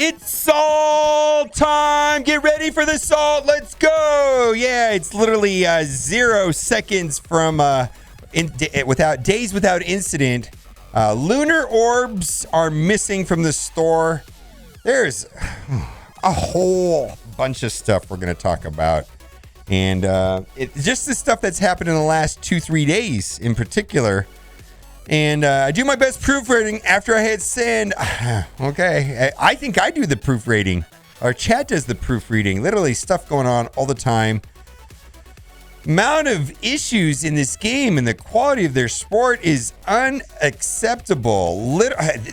It's salt time. Get ready for the salt. Let's go. Yeah, it's literally 0 seconds from days without incident. Lunar Orbs are missing from the store. There's a whole bunch of stuff we're going to talk about. And it's just the stuff that's happened in the last 2-3 days in particular. And I do my best proofreading after I hit send. Okay, I think I do the proofreading. Our chat does the proofreading. Literally stuff going on all the time. Amount of issues in this game and the quality of their sport is unacceptable.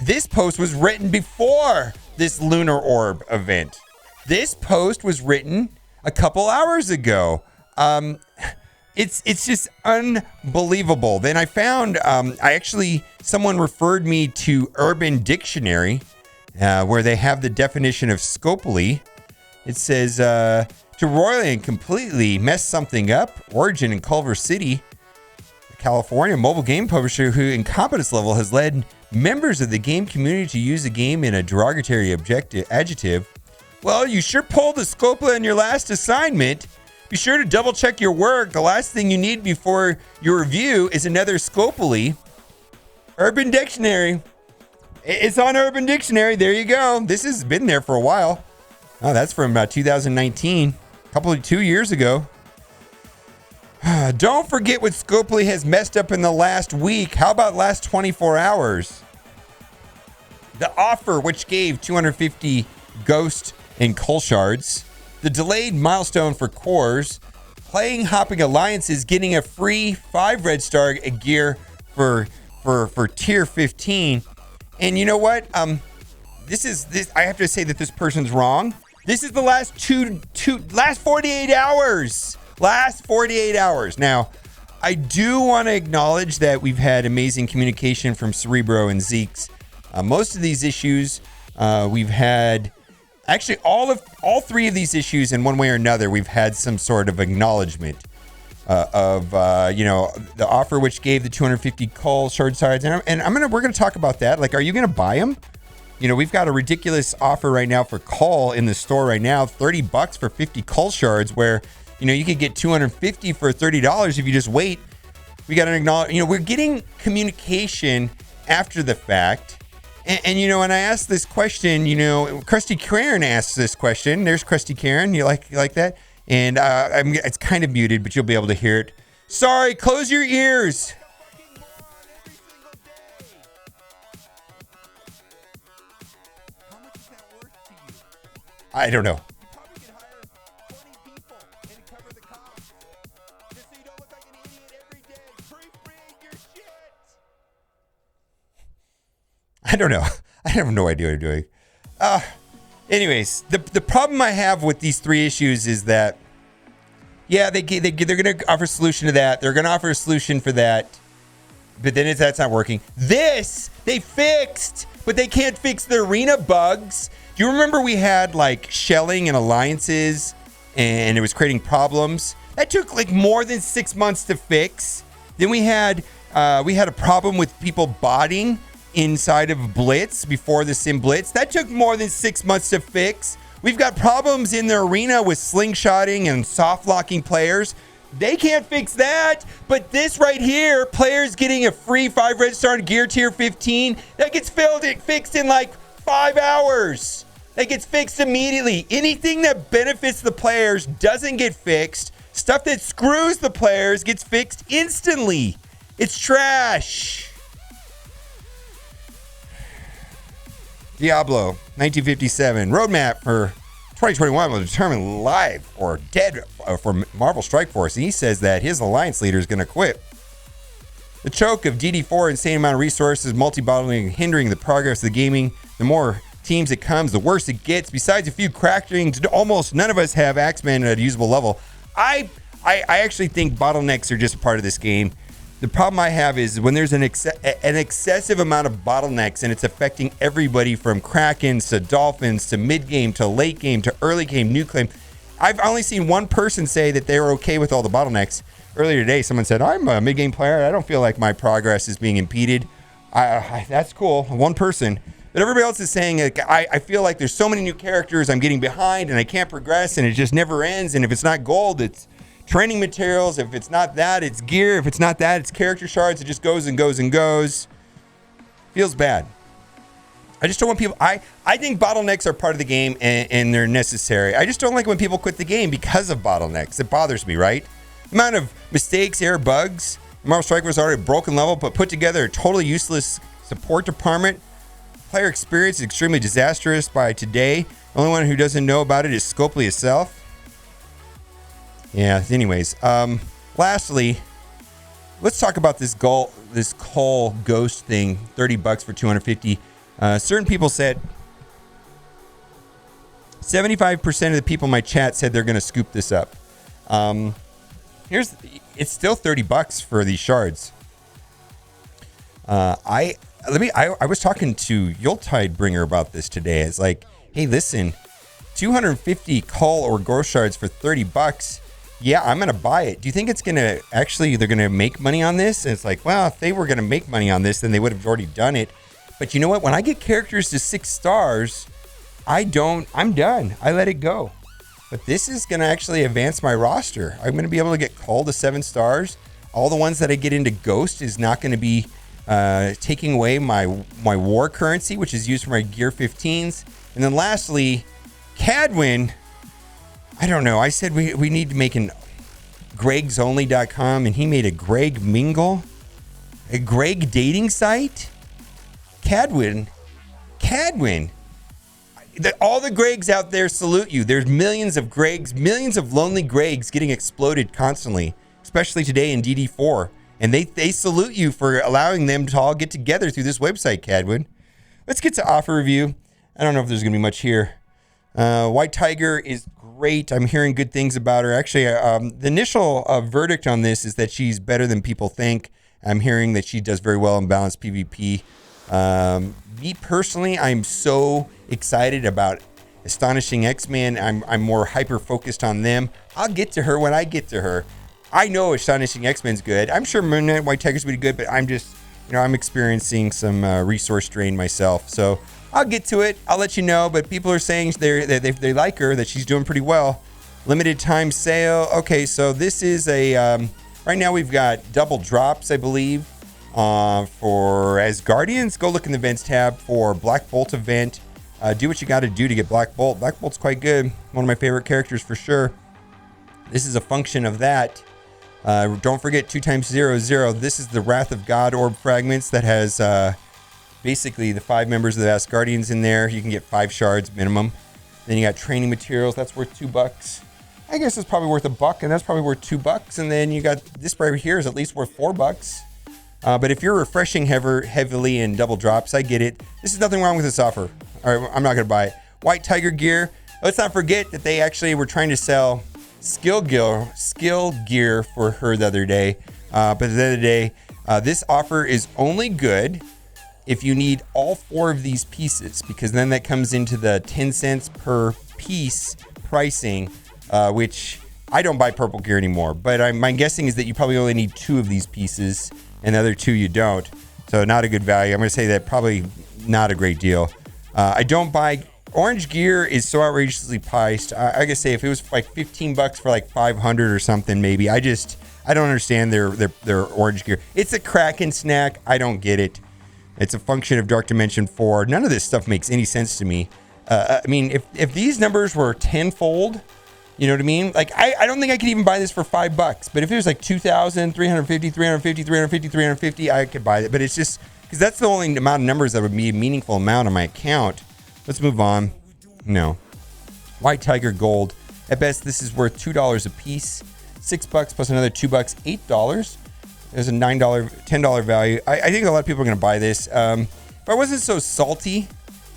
This post was written before this Lunar Orb event. This post was written a couple hours ago. It's just unbelievable. Then I found, someone referred me to Urban Dictionary, where they have the definition of scopely. It says, to royally and completely mess something up, origin in Culver City, California, mobile game publisher who incompetence level has led members of the game community to use the game in a derogatory adjective. Well, you sure pulled the scopely on your last assignment. Be sure to double check your work. The last thing you need before your review is another scopely. Urban Dictionary. It's on Urban Dictionary. There you go. This has been there for a while. Oh, that's from 2019. 2 years ago. Don't forget what Scopely has messed up in the last week. How about last 24 hours? The offer, which gave 250 Ghost and Cull Shards. The delayed milestone for cores, playing hopping alliances, getting a free 5 red star gear for tier 15. And you know what? This I have to say that this person's wrong. This is the last last 48 hours. Last 48 hours. Now, I do want to acknowledge that we've had amazing communication from Cerebro and Zeke's. Most of these issues, we've had. Actually, all 3 of these issues, in one way or another, we've had some sort of acknowledgement of the offer which gave the 250 Cull Shard Shards, and we're gonna talk about that. Like, are you gonna buy them? You know, we've got a ridiculous offer right now for Cull in the store right now, $30 for 50 Cull Shards, where you could get 250 for $30 if you just wait. We got to acknowledge, we're getting communication after the fact. And I asked this question, Krusty Karen asked this question. There's Krusty Karen. You like that? And it's kind of muted, but you'll be able to hear it. Sorry, close your ears. How much is that worth to you? I don't know. You probably could hire 20 people and cover the cost. Just so you don't look like an idiot every day. Proofread your shit. I don't know. I have no idea what I'm doing. Anyways, the problem I have with these 3 issues is that, yeah, they're going to offer a solution to that. They're going to offer a solution for that. But then that's not working. This, they fixed, but they can't fix the arena bugs. Do you remember we had, shelling and alliances, and it was creating problems? That took, more than 6 months to fix. Then we had a problem with people botting inside of Blitz before the Sim Blitz. That took more than 6 months to fix. We've got problems in the arena with slingshotting and soft locking players. They can't fix that. But this right here, players getting a free 5 red star gear tier 15, that gets fixed in 5 hours. That gets fixed immediately. Anything that benefits the players doesn't get fixed. Stuff that screws the players gets fixed instantly. It's trash. Diablo 1957 roadmap for 2021 will determine live or dead for Marvel Strike Force. And he says that his alliance leader is going to quit. The choke of DD4, insane amount of resources, multi-bottling, hindering the progress of the gaming. The more teams it comes, the worse it gets. Besides a few crackings, almost none of us have Axeman at a usable level. I actually think bottlenecks are just a part of this game. The problem I have is when there's an excessive amount of bottlenecks and it's affecting everybody from Krakens to Dolphins to mid-game to late game to early game, new claim. I've only seen one person say that they were okay with all the bottlenecks. Earlier today, someone said, I'm a mid-game player. I don't feel like my progress is being impeded. That's cool. One person. But everybody else is saying, like, I feel like there's so many new characters, I'm getting behind and I can't progress and it just never ends. And if it's not gold, it's training materials. If it's not that, it's gear. If it's not that, it's character shards. It just goes and goes and goes. Feels bad. I just don't want people... I think bottlenecks are part of the game and they're necessary. I just don't like when people quit the game because of bottlenecks. It bothers me, right? The amount of mistakes, error, bugs. Marvel Strike was already a broken level, but put together a totally useless support department. Player experience is extremely disastrous by today. The only one who doesn't know about it is Scopely itself. Yeah, anyways. Lastly, let's talk about this Cull Ghost thing. $30 for 250. Certain people said 75% of the people in my chat said they're going to scoop this up. It's still $30 for these shards. I was talking to Yuletide Bringer about this today. It's like, hey, listen, 250 Cull or Ghost shards for $30. Yeah, I'm going to buy it. Do you think it's going to they're going to make money on this? And it's like, well, if they were going to make money on this, then they would have already done it. But you know what? When I get characters to 6 stars, I'm done. I let it go. But this is going to actually advance my roster. I'm going to be able to get Cull to 7 stars. All the ones that I get into Ghost is not going to be taking away my war currency, which is used for my gear 15s. And then lastly, Cadwin. I don't know. I said we need to make an gregsonly.com, and he made a Greg Mingle, a Greg dating site. Cadwin. All the Gregs out there salute you. There's millions of Gregs, millions of lonely Gregs getting exploded constantly, especially today in DD4. And they salute you for allowing them to all get together through this website, Cadwin. Let's get to offer review. I don't know if there's going to be much here. White Tiger is great. I'm hearing good things about her. Actually, the initial verdict on this is that she's better than people think. I'm hearing that she does very well in balanced PvP. Me personally, I'm so excited about Astonishing X-Men. I'm more hyper focused on them. I'll get to her when I get to her. I know Astonishing X-Men's good. I'm sure Moon Knight, White Tiger's pretty good, but I'm just, I'm experiencing some resource drain myself. So I'll get to it. I'll let you know. But people are saying they like her, that she's doing pretty well. Limited time sale. Okay, so this is a right now we've got double drops, I believe. For Asgardians, go look in the events tab for Black Bolt event. Do what you got to do to get Black Bolt. Black Bolt's quite good. One of my favorite characters for sure. This is a function of that. Don't forget 2 times 0, 0. This is the Wrath of God Orb fragments that has basically the 5 members of the Asgardians in there. You can get 5 shards minimum. Then you got training materials. That's worth $2. I guess it's probably worth $1, and that's probably worth $2. And then you got this right here is at least worth $4. But if you're refreshing heavily in double drops, I get it. This is nothing wrong with this offer. All right, I'm not going to buy it. White Tiger gear. Let's not forget that they actually were trying to sell skill gear for her the other day. But at the end of the day, this offer is only good if you need all 4 of these pieces, because then that comes into the 10 cents per piece pricing, which I don't buy purple gear anymore. But my guessing is that you probably only need 2 of these pieces, and the other 2 you don't. So not a good value. I'm going to say that probably not a great deal. I don't buy... Orange gear is so outrageously priced. I gotta say, if it was like $15 for like 500 or something, maybe. I don't understand their orange gear. It's a Kraken snack. I don't get it. It's a function of Dark Dimension 4. None of this stuff makes any sense to me. I mean, if these numbers were tenfold, you know what I mean? Like, I don't think I could even buy this for $5. But if it was like 2,000, 350, 350, 350, 350, I could buy it. But it's just because that's the only amount of numbers that would be a meaningful amount on my account. Let's move on. No. White Tiger Gold. At best, this is worth $2 a piece. $6 plus another $2, $8. There's a $9, $10 value. I think a lot of people are going to buy this. If I wasn't so salty,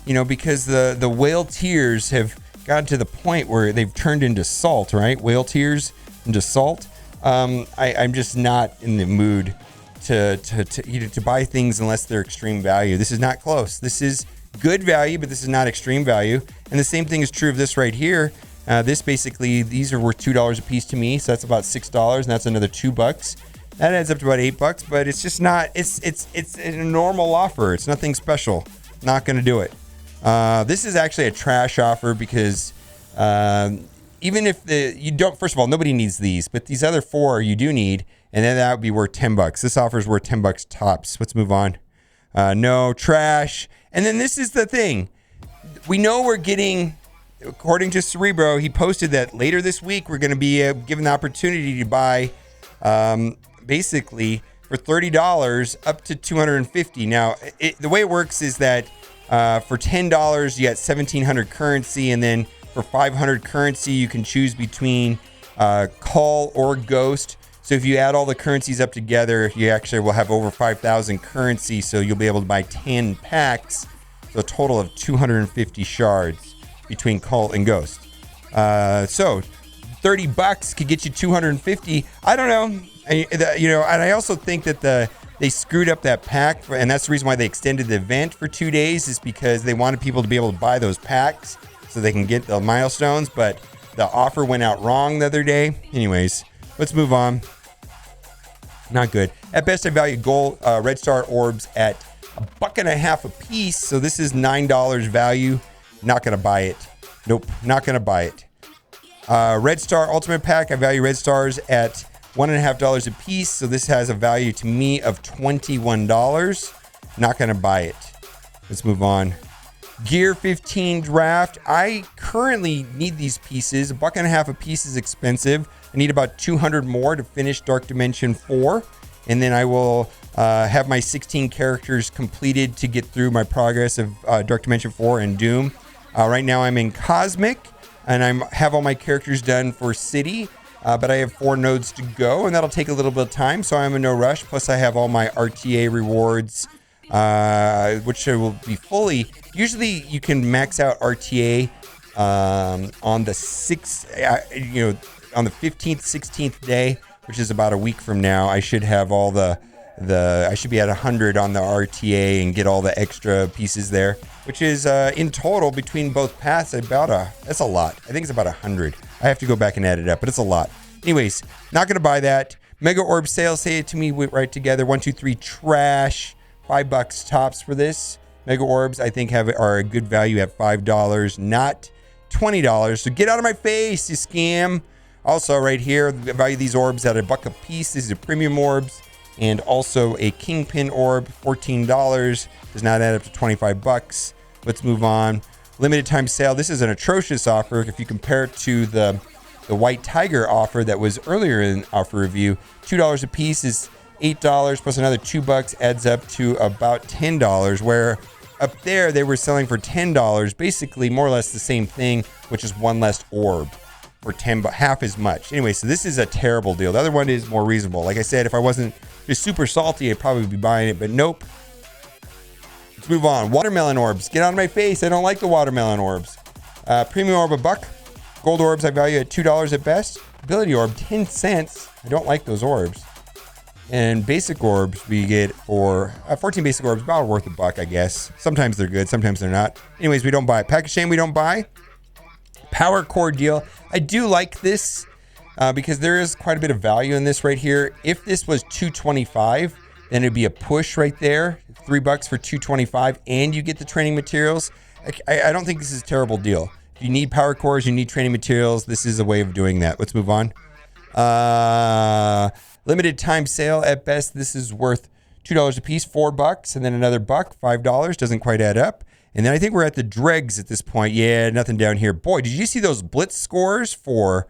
because the whale tears have gotten to the point where they've turned into salt, right? Whale tears into salt. I'm just not in the mood to buy things unless they're extreme value. This is not close. This is good value, but this is not extreme value. And the same thing is true of this right here. These are worth $2 a piece to me, so that's about $6, and that's another $2. That adds up to about $8, but it's just not. It's a normal offer. It's nothing special. Not going to do it. This is actually a trash offer because even if you don't, first of all, nobody needs these, but these other 4 you do need, and then that would be worth $10. This offer is worth $10 tops. Let's move on. No, trash. And then this is the thing. We know we're getting, according to Cerebro, he posted that later this week we're going to be given the opportunity to buy basically for $30 up to $250. Now, the way it works is that for $10 you get 1,700 currency, and then for 500 currency you can choose between Cull or Ghost. So if you add all the currencies up together, you actually will have over 5,000 currency, so you'll be able to buy 10 packs, so a total of 250 shards between Cull and Ghost. So $30 could get you 250. I don't know. And I also think that they screwed up that pack, and that's the reason why they extended the event for 2 days, is because they wanted people to be able to buy those packs so they can get the milestones, but the offer went out wrong the other day. Anyways, let's move on. Not good. At best, I value gold red star orbs at $1.50 a piece, so this is $9 value. Not gonna buy it. Nope, not gonna buy it. Red Star Ultimate Pack, I value red stars at $1.50 a piece, so this has a value to me of $21. Not gonna buy it. Let's move on. Gear 15 draft. I currently need these pieces. $1.50 a piece is expensive. I need about 200 more to finish Dark Dimension 4, and then I will have my 16 characters completed to get through my progress of Dark Dimension 4 and Doom. Right now I'm in Cosmic, and I have all my characters done for City, but I have 4 nodes to go, and that'll take a little bit of time, so I'm in no rush. Plus I have all my RTA rewards, which will be fully... Usually you can max out RTA on the 6th, on the 15th, 16th day, which is about a week from now. I should have all I should be at 100 on the RTA and get all the extra pieces there, which is in total between both paths that's a lot. I think it's about 100. I have to go back and add it up, but it's a lot. Anyways, not gonna buy that. Mega Orb sale, say it to me right together. 1, 2, 3, trash. $5 tops for this. Mega Orbs, I think, are a good value at $5, not $20. So get out of my face, you scam. Also, right here, I value these orbs at $1 a piece. These are premium orbs, and also a Kingpin orb, $14. Does not add up to $25. Let's move on. Limited time sale. This is an atrocious offer if you compare it to the White Tiger offer that was earlier in offer review. $2 a piece is $8 plus another $2 adds up to about $10, where up there they were selling for $10, basically more or less the same thing, which is 1 less orb for half as much. Anyway, so this is a terrible deal. The other one is more reasonable. Like I said, if I wasn't just super salty, I'd probably be buying it, but nope. Let's move on. Watermelon orbs. Get out of my face. I don't like the watermelon orbs. Premium orb $1. Gold orbs I value at $2 at best. Ability orb 10 cents. I don't like those orbs. And basic orbs we get for 14 basic orbs, about worth $1, I guess. Sometimes they're good, sometimes they're not. Anyways, we don't buy. Pack of Shame we don't buy. Power core deal. I do like this because there is quite a bit of value in this right here. If this was $2.25, then it'd be a push right there. $3 for $2.25, and you get the training materials. I don't think this is a terrible deal. If you need power cores, you need training materials, this is a way of doing that. Let's move on. Limited time sale at best. This is worth $2 a piece, $4, and then another $1, $5. Doesn't quite add up. And then I think we're at the dregs at this point. Yeah, nothing down here. Boy, did you see those blitz scores for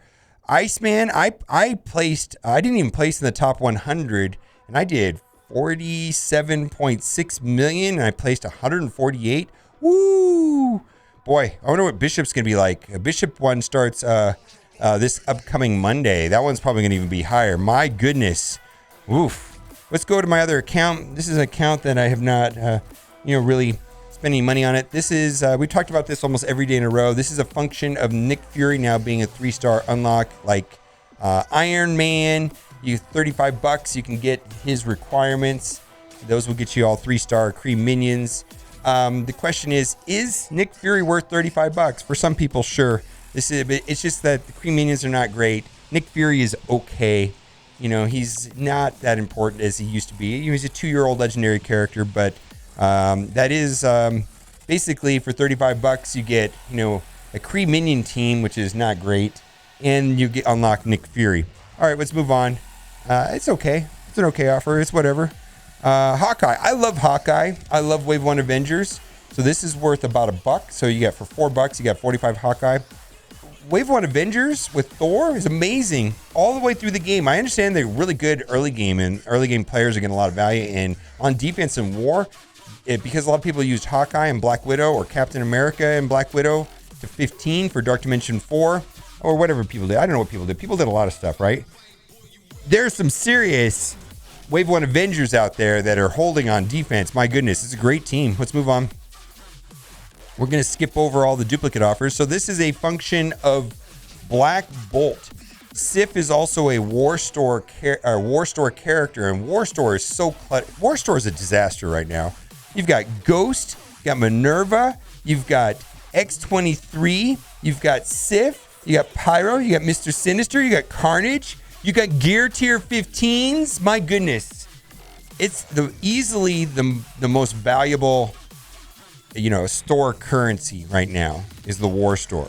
Iceman? I didn't even place in the top 100, and I did 47.6 million, and I placed 148. Woo! Boy, I wonder what Bishop's gonna be like. A Bishop one starts this upcoming Monday. That one's probably gonna even be higher. My goodness. Oof. Let's go to my other account. This is an account that I have not, really spending money on it. This is, we talked about this almost every day in a row. This is a function of Nick Fury now being a 3-star unlock, like Iron Man. You $35, you can get his requirements. Those will get you all 3-star cream minions. The question is Nick Fury worth $35? For some people, sure. It's just that the cream minions are not great. Nick Fury is okay. He's not that important as he used to be. He's a 2-year-old legendary character, but that is basically for 35 bucks, you get, you know, a Kree minion team, which is not great, and you get unlock Nick Fury. All right, let's move on. It's okay. It's an okay offer. It's whatever. Hawkeye. I love Hawkeye. I love Wave 1 Avengers. So this is worth about $1. So you get for $4, you got 45 Hawkeye. Wave 1 Avengers with Thor is amazing all the way through the game. I understand they're really good early game, and early game players are getting a lot of value. And on defense and war, because a lot of people used Hawkeye and Black Widow or Captain America and Black Widow to 15 for Dark Dimension 4 or whatever people did. I don't know what people did. People did a lot of stuff, right? There's some serious Wave 1 Avengers out there that are holding on defense. My goodness, it's a great team. Let's move on. We're going to skip over all the duplicate offers. So this is a function of Black Bolt. Sif is also a War Store character, and War Store is so cluttered. War Store is a disaster right now. You've got Ghost, you've got Minerva, you've got X-23, you've got Sif, you got Pyro, you got Mr. Sinister, you got Carnage, you got Gear Tier 15s. My goodness. It's easily the most valuable, you know, store currency right now is the War Store.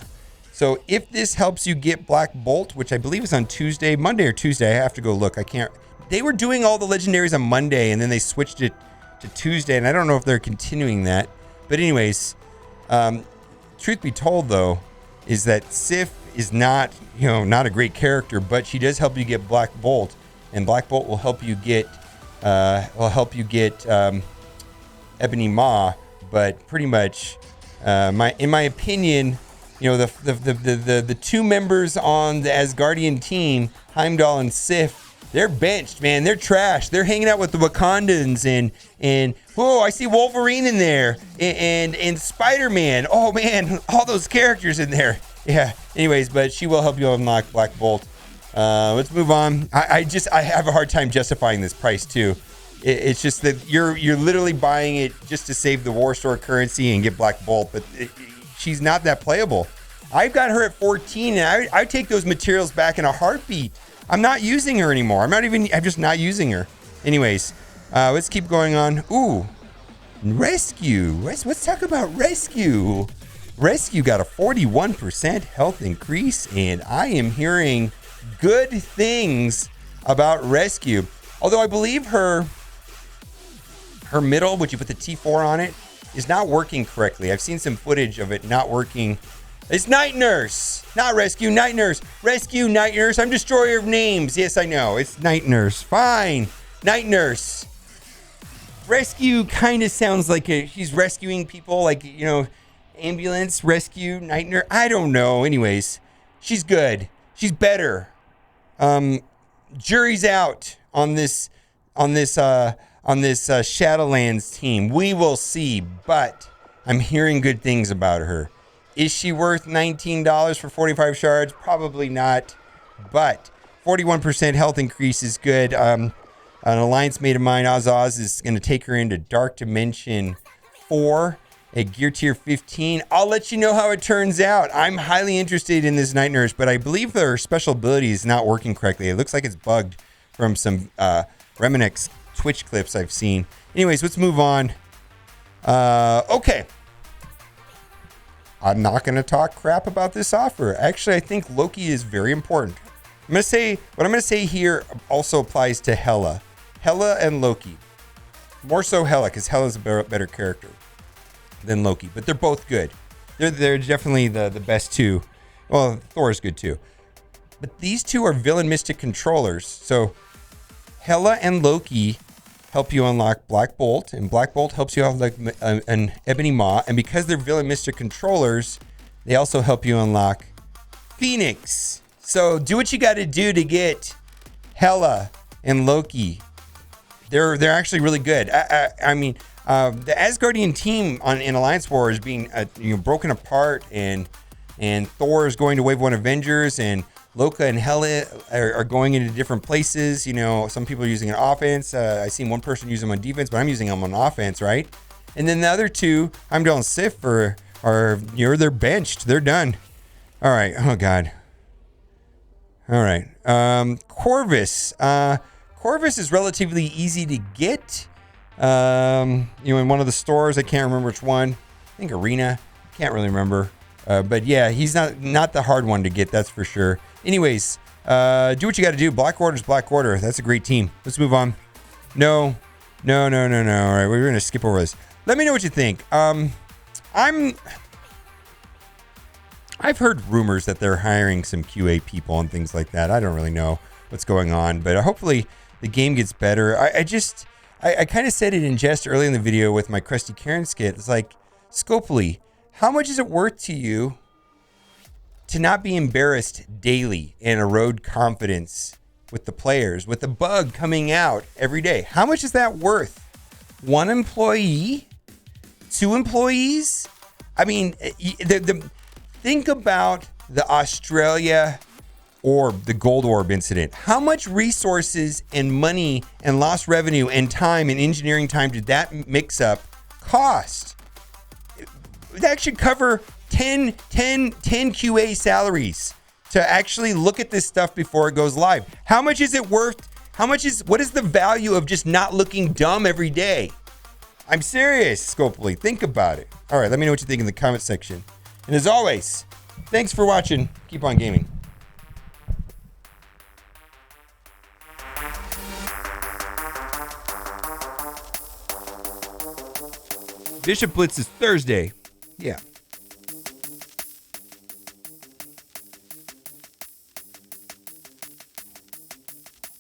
So if this helps you get Black Bolt, which I believe is on Tuesday, Monday or Tuesday, I have to go look. I can't. They were doing all the legendaries on Monday, and then they switched it to Tuesday, and I don't know if they're continuing that. But anyways, truth be told, though, is that Sif is not, you know, not a great character, but she does help you get Black Bolt, and Black Bolt will help you get Ebony Maw. But pretty much, in my opinion, you know, the two members on the Asgardian team, Heimdall and Sif, they're benched, man. They're trash. They're hanging out with the Wakandans and oh, I see Wolverine in there and Spider-Man. Oh man, all those characters in there. Yeah. Anyways, but she will help you unlock Black Bolt. Let's move on. I have a hard time justifying this price too. It's just that you're literally buying it just to save the War Store currency and get Black Bolt, but she's not that playable. I've got her at 14, and I take those materials back in a heartbeat. I'm not using her anymore. I'm just not using her. Anyways, let's keep going on. Ooh, Rescue. Let's talk about Rescue. Rescue got a 41% health increase, and I am hearing good things about Rescue. Although I believe her middle, which you put the T4 on it, is not working correctly. I've seen some footage of it not working. It's Night Nurse, not Rescue, Night Nurse. Rescue, Night Nurse. I'm Destroyer of Names. Yes, I know. It's Night Nurse. Fine. Night Nurse. Rescue kind of sounds like she's rescuing people, like, you know, ambulance, rescue, Night Nurse. I don't know. Anyways, she's good. She's better. Jury's out on this Shadowlands team. We will see, but I'm hearing good things about her. Is she worth $19 for 45 shards? Probably not, but 41% health increase is good. An alliance mate of mine, Oz, is going to take her into Dark Dimension 4 at Gear Tier 15. I'll let you know how it turns out. I'm highly interested in this Night Nurse, but I believe her special ability is not working correctly. It looks like it's bugged from some Reminex Twitch clips I've seen. Anyways, let's move on. Okay. I'm not going to talk crap about this offer. Actually, I think Loki is very important. What I'm going to say here also applies to Hela. Hela and Loki. More so Hela, because Hela's a better character than Loki. But they're both good. They're definitely the best two. Well, Thor's good too. But these two are villain mystic controllers. So Hela and Loki help you unlock Black Bolt, and Black Bolt helps you have like an Ebony Maw, and because they're villain mystic controllers, they also help you unlock Phoenix. So do what you got to do to get Hela and Loki. They're actually really good. I mean, the Asgardian team in Alliance War is being broken apart, and Thor is going to Wave 1 Avengers, and Loki and Hela are going into different places. You know, some people are using an offense. I seen one person use them on defense, but I'm using them on offense, right? And then the other two, I'm doing Sif they're benched. They're done. All right. Oh God. All right. Corvus. Corvus is relatively easy to get. In one of the stores. I can't remember which one. I think Arena. Can't really remember. But yeah, he's not the hard one to get, that's for sure. Anyways, do what you got to do. Black Order's Black Order. That's a great team. Let's move on. No. All right, we're going to skip over this. Let me know what you think. I've heard rumors that they're hiring some QA people and things like that. I don't really know what's going on, but hopefully the game gets better. I kind of said it in jest early in the video with my Krusty Karen skit. It's like, Scopely, how much is it worth to you to not be embarrassed daily and erode confidence with the players, with the bug coming out every day? How much is that worth? 1 employee? 2 employees? I mean, think about the Australia orb, the gold orb incident. How much resources and money and lost revenue and time and engineering time did that mix up cost? That should cover 10 QA salaries to actually look at this stuff before it goes live. How much is it worth? What is the value of just not looking dumb every day? I'm serious, Scopely. Think about it. All right, let me know what you think in the comment section. And as always, thanks for watching. Keep on gaming. Bishop Blitz is Thursday. Yeah.